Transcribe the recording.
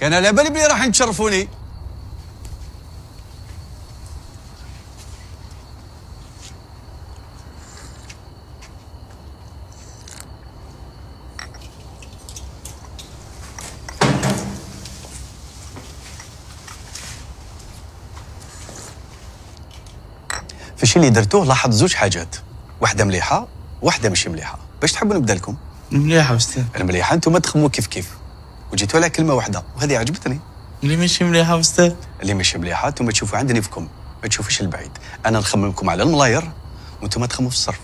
كان على بالي بلي راح تشرفوني. في الشيء اللي درتوه لاحظ زوج حاجات، واحدة مليحة واحدة مش مليحة. باش تحبوا نبدا لكم؟ مليحة أستاذ. المليحة أنتم تخموا كيف كيف وجيتوا على كلمة واحدة وهذه عجبتني. اللي ماشي مليحة أستاذ؟ اللي مش مليحة أنتم تشوفوا عندني فيكم، ما تشوفوش البعيد. أنا نخممكم على الملاير وأنتم تخموا في الصرف.